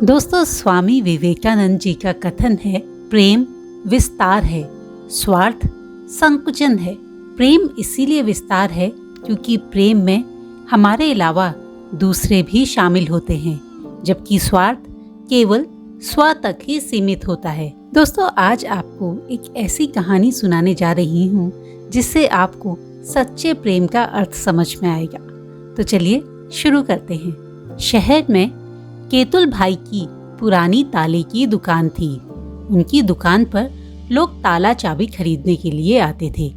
दोस्तों, स्वामी विवेकानंद जी का कथन है, प्रेम विस्तार है, स्वार्थ संकुचन है। प्रेम इसीलिए विस्तार है क्योंकि प्रेम में हमारे अलावा दूसरे भी शामिल होते हैं, जबकि स्वार्थ केवल स्व तक ही सीमित होता है। दोस्तों, आज आपको एक ऐसी कहानी सुनाने जा रही हूँ जिससे आपको सच्चे प्रेम का अर्थ समझ में आएगा। तो चलिए शुरू करते हैं। शहर में केतुल भाई की पुरानी ताले की दुकान थी। उनकी दुकान पर लोग ताला चाबी खरीदने के लिए आते थे।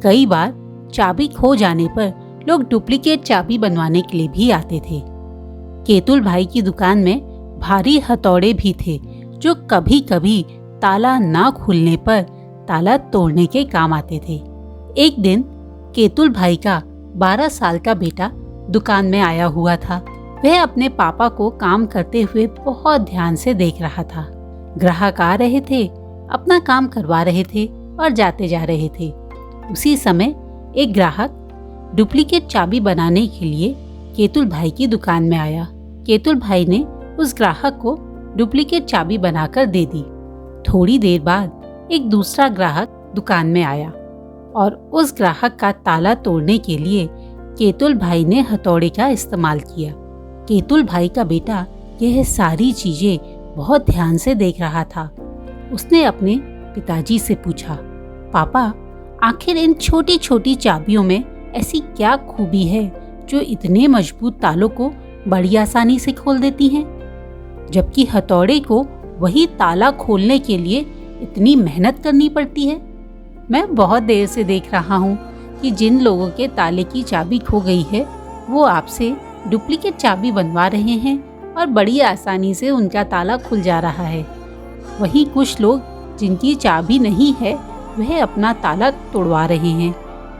कई बार चाबी खो जाने पर लोग डुप्लीकेट चाबी बनवाने के लिए भी आते थे। केतुल भाई की दुकान में भारी हथौड़े भी थे जो कभी कभी ताला ना खुलने पर ताला तोड़ने के काम आते थे। एक दिन केतुल भाई का 12 साल का बेटा दुकान में आया हुआ था। वह अपने पापा को काम करते हुए बहुत ध्यान से देख रहा था। ग्राहक आ रहे थे, अपना काम करवा रहे थे और जाते जा रहे थे। उसी समय एक ग्राहक डुप्लीकेट चाबी बनाने के लिए केतुल भाई की दुकान में आया। केतुल भाई ने उस ग्राहक को डुप्लीकेट चाबी बनाकर दे दी। थोड़ी देर बाद एक दूसरा ग्राहक दुकान में आया और उस ग्राहक का ताला तोड़ने के लिए केतुल भाई ने हथौड़े का इस्तेमाल किया। केतुल भाई का बेटा यह सारी चीजें बहुत ध्यान से देख रहा था। उसने अपने पिताजी से पूछा, पापा, आखिर इन छोटी छोटी चाबियों में ऐसी क्या खूबी है जो इतने मजबूत तालों को बड़ी आसानी से खोल देती हैं, जबकि हथौड़े को वही ताला खोलने के लिए इतनी मेहनत करनी पड़ती है। मैं बहुत देर से देख रहा हूँ कि जिन लोगों के ताले की चाबी खो गई है वो आपसे डुप्लीकेट चाबी बनवा रहे हैं और बड़ी आसानी से उनका ताला खुल जा रहा है। वहीं कुछ लोग जिनकी चाबी नहीं है वह अपना ताला तोड़वा रहे हैं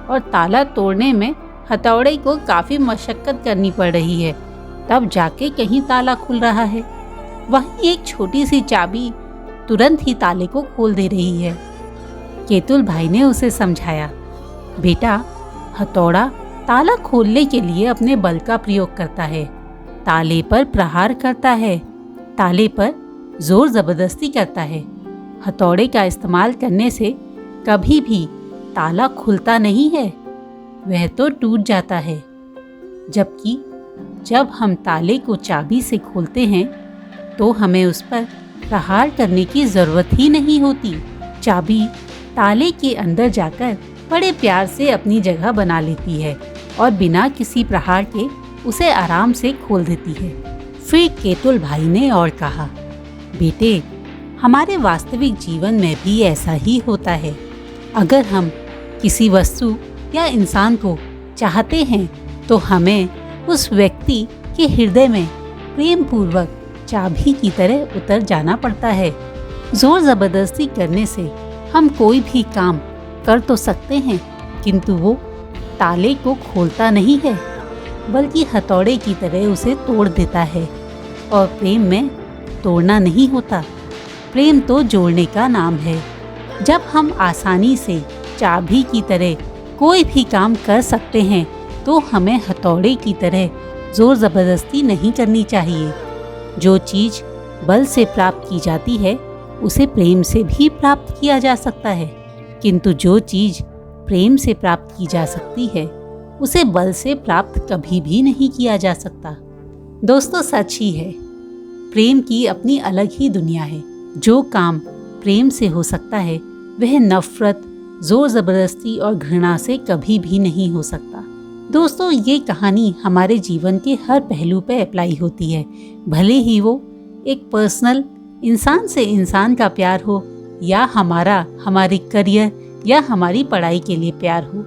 और ताला तोड़ने में हथौड़े को काफ़ी मशक्कत करनी पड़ रही है, तब जाके कहीं ताला खुल रहा है। वहीं एक छोटी सी चाबी तुरंत ही ताले को खोल दे रही है। केतुल भाई ने उसे समझाया, बेटा, हथौड़ा ताला खोलने के लिए अपने बल का प्रयोग करता है, ताले पर प्रहार करता है, ताले पर जोर जबरदस्ती करता है। हथौड़े का इस्तेमाल करने से कभी भी ताला खुलता नहीं है, वह तो टूट जाता है। जबकि जब हम ताले को चाबी से खोलते हैं तो हमें उस पर प्रहार करने की जरूरत ही नहीं होती। चाबी ताले के अंदर जाकर बड़े प्यार से अपनी जगह बना लेती है और बिना किसी प्रहार के उसे आराम से खोल देती है। फिर केतुल भाई ने और कहा, बेटे, हमारे वास्तविक जीवन में भी ऐसा ही होता है। अगर हम किसी वस्तु या इंसान को चाहते हैं तो हमें उस व्यक्ति के हृदय में प्रेम पूर्वक चाबी की तरह उतर जाना पड़ता है। जोर जबरदस्ती करने से हम कोई भी काम कर तो सकते हैं, किंतु वो ताले को खोलता नहीं है, बल्कि हथौड़े की तरह उसे तोड़ देता है। और प्रेम में तोड़ना नहीं होता, प्रेम तो जोड़ने का नाम है। जब हम आसानी से चाबी की तरह कोई भी काम कर सकते हैं तो हमें हथौड़े की तरह जोर ज़बरदस्ती नहीं करनी चाहिए। जो चीज़ बल से प्राप्त की जाती है उसे प्रेम से भी प्राप्त किया जा सकता है, किंतु जो चीज़ प्रेम से प्राप्त की जा सकती है उसे बल से प्राप्त कभी भी नहीं किया जा सकता। दोस्तों, सच ही है, प्रेम की अपनी अलग ही दुनिया है। जो काम प्रेम से हो सकता है वह नफरत, जोर ज़बरदस्ती और घृणा से कभी भी नहीं हो सकता। दोस्तों, ये कहानी हमारे जीवन के हर पहलू पर अप्लाई होती है, भले ही वो एक पर्सनल इंसान से इंसान का प्यार हो या हमारे करियर या हमारी पढ़ाई के लिए प्यार हो।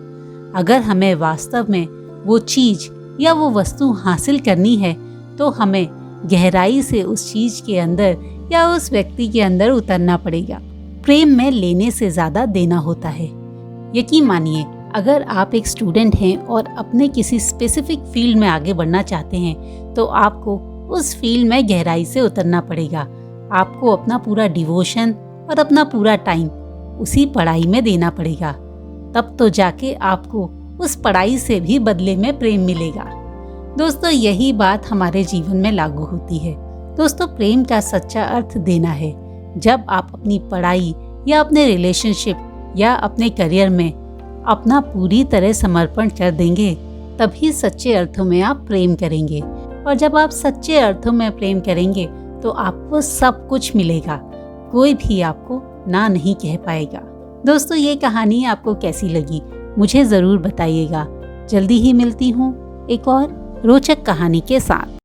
अगर हमें वास्तव में वो चीज़ या वो वस्तु हासिल करनी है तो हमें गहराई से उस चीज़ के अंदर या उस व्यक्ति के अंदर उतरना पड़ेगा। प्रेम में लेने से ज़्यादा देना होता है। यकीन मानिए, अगर आप एक स्टूडेंट हैं और अपने किसी स्पेसिफिक फील्ड में आगे बढ़ना चाहते हैं तो आपको उस फील्ड में गहराई से उतरना पड़ेगा। आपको अपना पूरा डिवोशन और अपना पूरा टाइम उसी पढ़ाई में देना पड़ेगा, तब तो जाके आपको उस पढ़ाई से भी बदले में प्रेम मिलेगा। दोस्तों, यही बात हमारे जीवन में लागू होती है। दोस्तों, प्रेम का सच्चा अर्थ देना है। जब आप अपनी पढ़ाई या अपने रिलेशनशिप या अपने करियर में अपना पूरी तरह समर्पण कर देंगे, तभी सच्चे अर्थों में आप प्रेम करेंगे। और जब आप सच्चे अर्थों में प्रेम करेंगे तो आपको सब कुछ मिलेगा, कोई भी आपको ना नहीं कह पाएगा। दोस्तों, ये कहानी आपको कैसी लगी मुझे ज़रूर बताइएगा। जल्दी ही मिलती हूँ एक और रोचक कहानी के साथ।